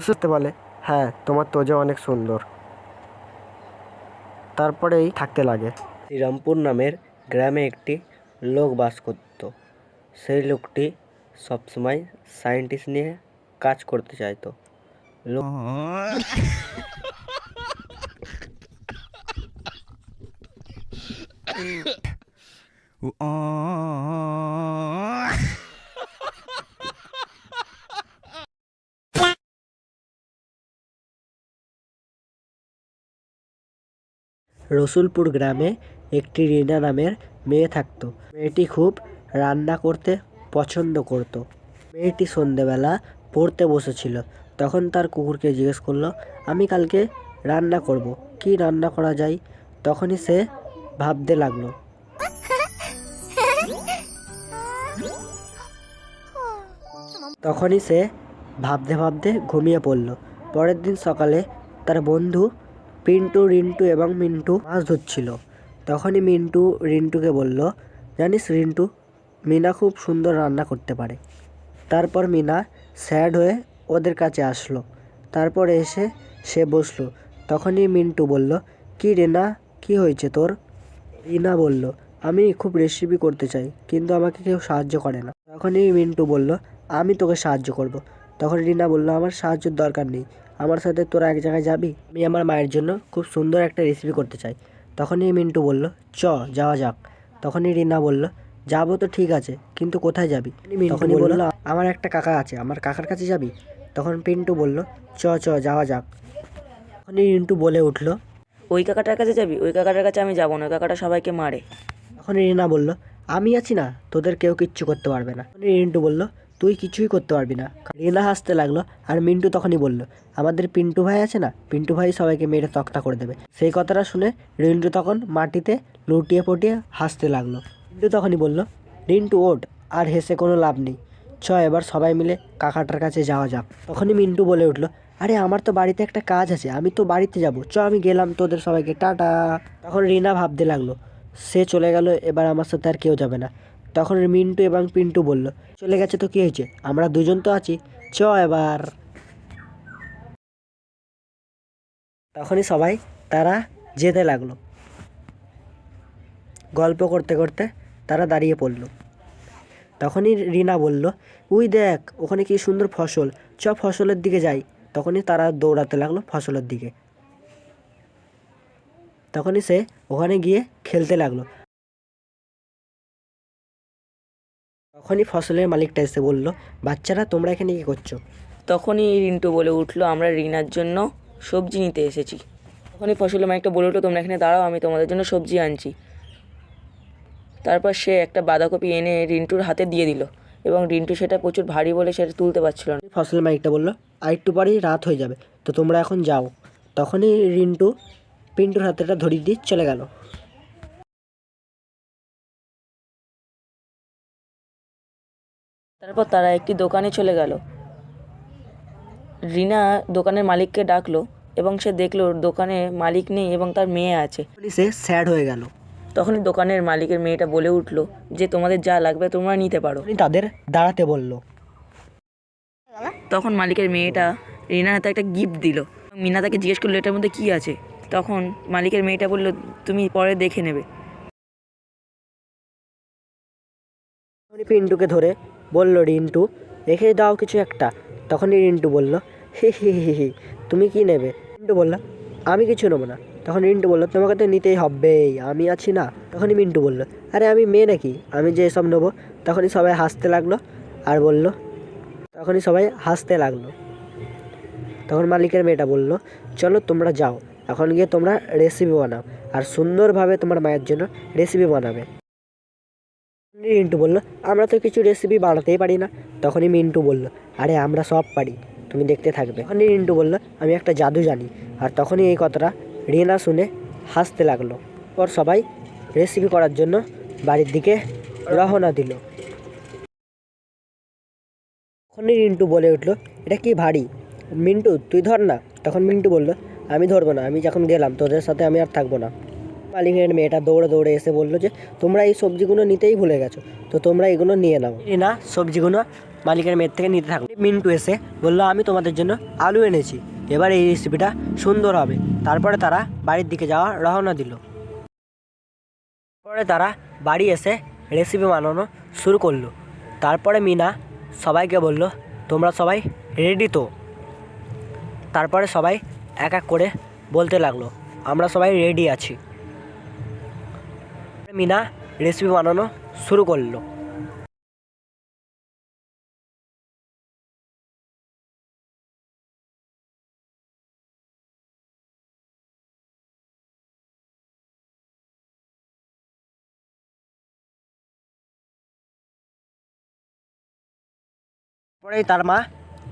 বুঝতে বলে, হ্যাঁ তোমার তোজো অনেক সুন্দর। তারপরেই থাকতে লাগে। শ্রীরামপুর নামের গ্রামে একটি লোক বাস করত। সেই লোকটি সবসময় সায়েন্টিস্ট নিয়ে কাজ করতে চাইতো। লোক রসুলপুর গ্রামে একটি রিনা নামের মেয়ে থাকতো। মেয়েটি খুব রান্না করতে পছন্দ করত। মেয়েটি সন্ধেবেলা পড়তে বসেছিল। তখন তার কুকুরকে জিজ্ঞেস করলো, আমি কালকে রান্না করব, কি রান্না করা যায়? তখনই সে ভাবতে লাগলো। তখনই সে ভাবতে ভাবতে ঘুমিয়ে পড়ল। পরের দিন সকালে তার বন্ধু পিন্টু, রিন্টু এবং মিন্টু মাছ ধরছিল। তখনই মিন্টু রিন্টুকে বলল, জানিস রিন্টু, মিনা খুব সুন্দর রান্না করতে পারে। তারপর মিনা স্যাড হয়ে ওদের কাছে আসলো। তারপর এসে সে বসলো। তখনই মিন্টু বলল, কি রিনা, কি হয়েছে তোর? রিনা বলল, আমি খুব রেসিপি করতে চাই, কিন্তু আমাকে কেউ সাহায্য করে না। তখনই মিন্টু বলল, আমি তোকে সাহায্য করব। তখন রিনা বলল, আমার সাহায্যের দরকার নেই, আমার সাথে তোরা এক জায়গায় যাবি? আমি আমার মায়ের জন্য খুব সুন্দর একটা রেসিপি করতে চাই। তখনই মিন্টু বলল, যাওয়া যাক। তখনই রিনা বলল, যাবো তো ঠিক আছে, কিন্তু কোথায় যাবি? তখনই বলল, আমার একটা কাকা আছে, আমার কাকার কাছে যাবি? তখন পিন্টু বলল, যাওয়া যাক। তখনই রিন্টু বলে উঠল, ওই কাকাটার কাছে যাবি? ওই কাকাটার কাছে আমি যাবো না, ওই কাকাটা সবাইকে মারে। তখন রিনা বলল, আমি আছি না, তোদের কেউ কিচ্ছু করতে পারবে না। তখন রিন্টু বলল, তুই কিছুই করতে পারবি না। রিনা হাসতে লাগলো। আর মিন্টু তখনই বলল, আমাদের পিন্টু ভাই আছে না, পিন্টু ভাই সবাইকে মেরে তক্তা করে দেবে। সেই কথাটা শুনে রিন্টু তখন মাটিতে লুটিয়ে পটিয়ে হাসতে লাগলো। রিন্টু তখনই বলল, রিন্টু ওঠ, আর হেসে কোনো লাভ নেই, এবার সবাই মিলে কাকাটার কাছে যাওয়া যাক। তখনই মিন্টু বলে উঠলো, আরে আমার তো বাড়িতে একটা কাজ আছে, আমি তো বাড়িতে যাবো, আমি গেলাম, তোদের সবাইকে টাটা। তখন রিনা ভাবতে লাগলো, সে চলে গেল, এবার আমার সাথে আর কেউ যাবে না। তখন মিন্টু এবং পিন্টু বলল, চলে গেছে তো কি হয়েছে, আমরা দুজন তো আছি, এবার। তখনই সবাই তারা যেতে লাগলো। গল্প করতে করতে তারা দাঁড়িয়ে পড়ল। তখনই রিনা বলল, উই দেখ, ওখানে কি সুন্দর ফসল, ফসলের দিকে যাই। তখনই তারা দৌড়াতে লাগলো ফসলের দিকে। তখনই সে ওখানে গিয়ে খেলতে লাগলো। তখনই ফসলের মালিকটা এসে বলল, বাচ্চারা তোমরা এখানে কি করছো? তখনই রিন্টু বলে উঠলো, আমরা রিনার জন্য সবজি নিতে এসেছি। তখনই ফসলের মালিকটা বলে উঠলো, তোমরা এখানে দাঁড়াও, আমি তোমাদের জন্য সবজি আনছি। তারপর সে একটা বাঁধাকপি এনে রিন্টুর হাতে দিয়ে দিল, এবং রিন্টু সেটা প্রচুর ভারী বলে সেটা তুলতে পারছিল না। ফসলের মালিকটা বলল, আর একটু পরেই রাত হয়ে যাবে, তো তোমরা এখন যাও। তখনই রিন্টু পিন্টুর হাতেটা ধরিয়ে দিয়ে চলে গেল। তারপর তারা একটি দোকানে চলে গেল। রিনা দোকানের মালিককে ডাকলো এবং সে দেখলো দোকানে মালিক নেই এবং তার মেয়ে আছে। সে স্যাড হয়ে গেল। তখনই দোকানের মালিকের মেয়েটা বলে উঠলো যে তোমাদের যা লাগবে তোমরা নিতে পারো। তাদের দাঁড়াতে বলল। তখন মালিকের মেয়েটা রিনার হাতে একটা গিফট দিল। মিনা তাকে জিজ্ঞেস করলো, এটার মধ্যে কী আছে? তখন মালিকের মেয়েটা বলল, তুমি পরে দেখে নেবে। পিন্টুকে ধরে বলল, রিন্টু রেখে দাও কিছু একটা। তখনই রিন্টু বলল, হি হি হি হি, তুমি কি নেবে? রিন্টু বলল, আমি কিছু নেবো না। তখন রিন্টু বলল, তোমাকে তো নিতেই হবেই, আমি আছি না। তখনই মিন্টু বলল, আরে আমি মেয়ে নাকি, আমি যে এসব নেবো? তখনই সবাই হাসতে লাগলো। তখন মালিকের মেয়েটা বলল, চলো তোমরা যাও, এখন গিয়ে তোমরা রেসিপি বানাও, আর সুন্দরভাবে তোমার মায়ের জন্য রেসিপি বানাবে। রিন্টু বলল, আমরা তো কিছু রেসিপি বানাতেই পারি না। তখনই মিন্টু বলল, আরে আমরা সব পারি, তুমি দেখতে থাকবে। তখনই রিন্টু বলল, আমি একটা জাদু জানি। আর তখনই এই কথাটা রিনা শুনে হাসতে লাগলো। পর সবাই রেসিপি করার জন্য বাড়ির দিকে রওনা দিল। তখনই রিন্টু বলে উঠলো, এটা কি ভারী, মিন্টু তুই ধর না। তখন মিন্টু বলল, আমি ধরবো না, আমি যখন গেলাম তোদের সাথে আমি আর থাকবো না। মালিকের মেয়েটা দৌড়ে দৌড়ে এসে বললো যে তোমরা এই সবজিগুলো নিতেই ভুলে গেছো, তো তোমরা এগুলো নিয়ে নাও। রিনা সবজিগুলো মালিকের মেয়ের থেকে নিতে থাকলো। মিন্টু এসে বললো আমি তোমাদের জন্য আলু এনেছি, এবার এই রেসিপিটা সুন্দর হবে। তারপরে তারা বাড়ির দিকে যাওয়া রওনা দিল। পরে তারা বাড়ি এসে রেসিপি বানানো শুরু করলো। তারপরে মিনা সবাইকে বলল তোমরা সবাই রেডি তো? তারপরে সবাই এক এক করে বলতে লাগলো আমরা সবাই রেডি আছি। মিনা রেসিপি বানানো শুরু করলো। পরেই তার মা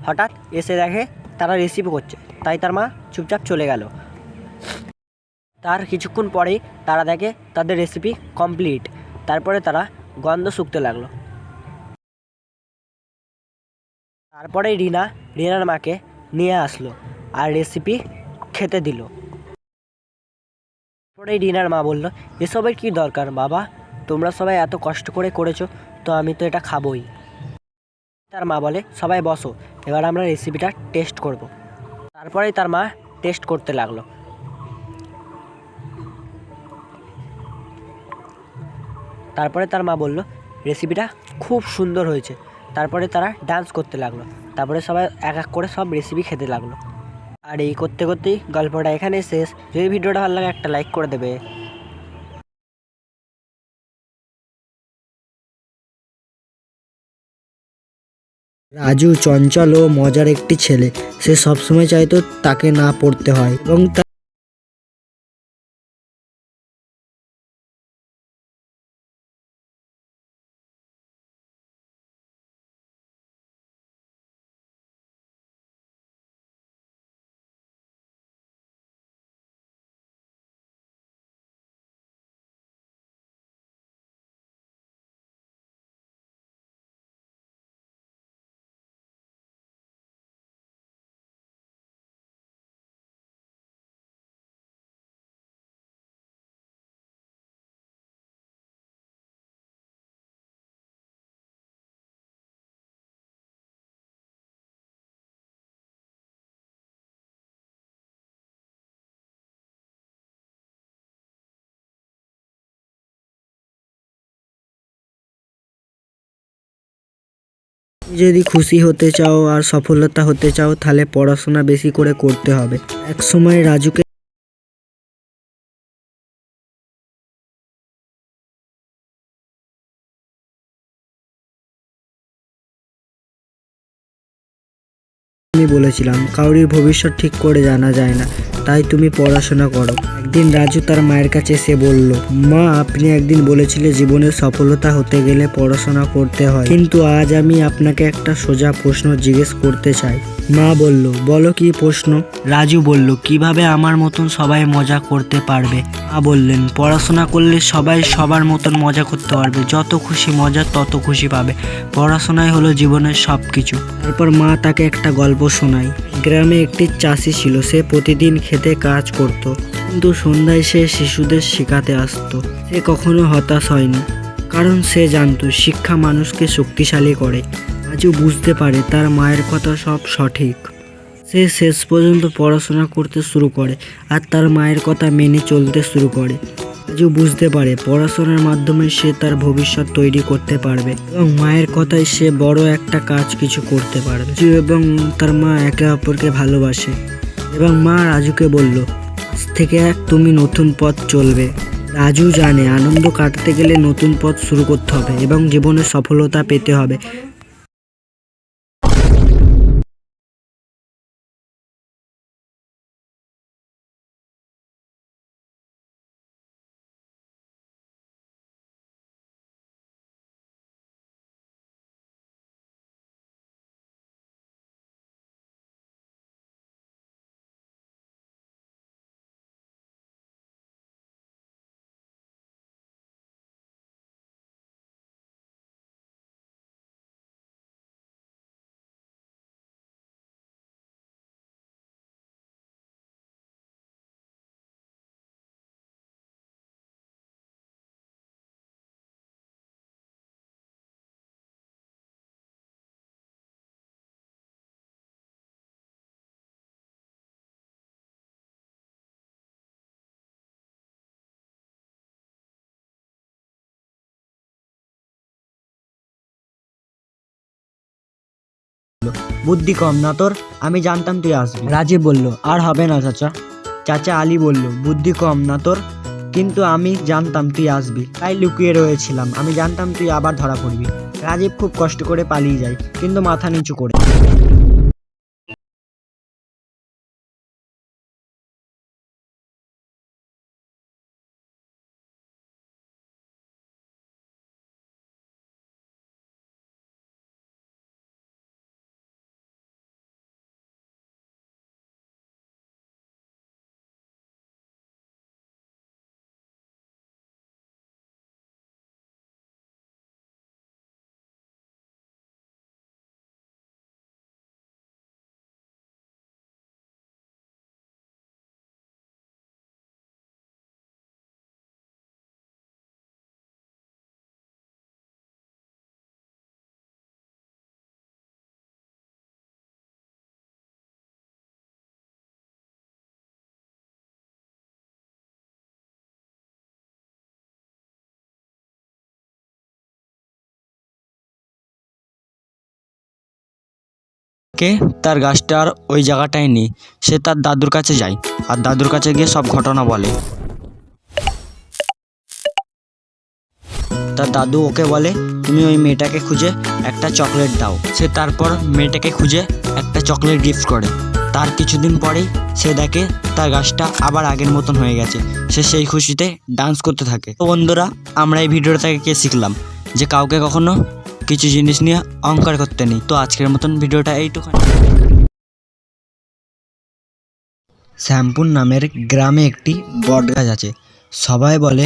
হঠাৎ এসে দেখে তারা রেসিপি করছে, তাই তার মা চুপচাপ চলে গেল। তার কিছুক্ষণ পরেই তারা দেখে তাদের রেসিপি কমপ্লিট। তারপরে তারা গন্ধ শুকতে লাগলো। তারপরে রিনার মাকে নিয়ে আসলো আর রেসিপি খেতে দিল। তারপরে রিনার মা বলল এসবের কি দরকার বাবা, তোমরা সবাই এত কষ্ট করে করেছো, তো আমি তো এটা খাবোই। তার মা বলে সবাই বসো, এবার আমরা রেসিপিটা টেস্ট করব। তারপরেই তার মা টেস্ট করতে লাগলো। তারপরে তার মা বলল রেসিপিটা খুব সুন্দর হয়েছে। তারপরে তারা ডান্স করতে লাগলো। তারপরে সবাই এক এক করে সব রেসিপি খেতে লাগলো। আর এই করতে করতেই গল্পটা এখানেই শেষ। যদি ভিডিওটা ভালো লাগে একটা লাইক করে দেবে। রাজু চঞ্চল ও মজার একটি ছেলে। সে সবসময় চাইতো তাকে না পড়তে হয় এবং যদি খুশি হতে চাও আর সফলতা হতে চাও তাহলে পড়াশোনা বেশি করে করতে হবে। এক সময় রাজুকে আমি বলেছিলাম কাউরির ভবিষ্যৎ ঠিক করে জানা যায় না, তাই তুমি পড়াশোনা করো। একদিন রাজু তার মায়ের কাছে এসে বলল মা আপনি একদিন বলেছিলে জীবনে সফলতা হতে গেলে পড়াশোনা করতে হয়, কিন্তু আজ আমি আপনাকে একটা সোজা প্রশ্ন জিজ্ঞেস করতে চাই। মা বলল বলো কি প্রশ্ন? রাজু বলল কিভাবে আমার মতন সবাই মজা করতে পারবে? মা বললেন পড়াশোনা করলে সবাই সবার মতন মজা করতে পারবে, যত খুশি মজা তত খুশি পাবে, পড়াশোনাই হলো জীবনের সব কিছু। তারপর মা তাকে একটা গল্প শোনায়। গ্রামে একটি চাষি ছিল, সে প্রতিদিন খেতে কাজ করত, কিন্তু সন্ধ্যায় সে শিশুদের শেখাতে আসতো। সে কখনো হতাশ হয়নি, কারণ সে জানতো শিক্ষা মানুষকে শক্তিশালী করে। আজও বুঝতে পারে তার মায়ের কথা সব সঠিক। সে শেষ পর্যন্ত পড়াশোনা করতে শুরু করে আর তার মায়ের কথা মেনে চলতে শুরু করে। আজও বুঝতে পারে পড়াশোনার মাধ্যমে সে তার ভবিষ্যৎ তৈরি করতে পারবে এবং মায়ের কথায় সে বড় একটা কাজ কিছু করতে পারবে। রাজু এবং তার মা একে অপরকে ভালোবাসে এবং মা রাজুকে বলল আজ থেকে তুমি নতুন পথ চলবে। রাজু জানে আনন্দ কাটাতে গেলে নতুন পথ শুরু করতে হবে এবং জীবনে সফলতা পেতে হবে। বুদ্ধি কম না তোর, আমি জানতাম তুই আসবি। রাজীব বলল, আর হবে না চাচা। চাচা আলী বলল, বুদ্ধি কম না তোর, কিন্তু আমি জানতাম তুই আসবি, তাই লুকিয়ে রয়েছিলাম, আমি জানতাম তুই আবার ধরা পড়বি। রাজীব খুব কষ্ট করে পালিয়ে যায়, কিন্তু মাথা নিচু করে। কে তার গাছটার ওই জায়গাটায় নেই, সে তার দাদুর কাছে যায় আর দাদুর কাছে গিয়ে সব ঘটনা বলে। তার দাদু ওকে বলে, তুমি ওই মেয়েটাকে খুঁজে একটা চকলেট দাও। সে তারপর মেয়েটাকে খুঁজে একটা চকলেট গিফট করে। তার কিছুদিন পরেই সে দেখে তার গাছটা আবার আগের মতন হয়ে গেছে। সে সেই খুশিতে ডান্স করতে থাকে। তো বন্ধুরা, আমরা এই ভিডিওটা থেকে কি শিখলাম? যে কাউকে কখনো কিছু জিনিস নিয়ে অহংকার করতে নেই। তো আজকের মতন ভিডিওটা এইটুখানি। শ্যামপুর নামের গ্রামে একটি বট গাছ আছে। সবাই বলে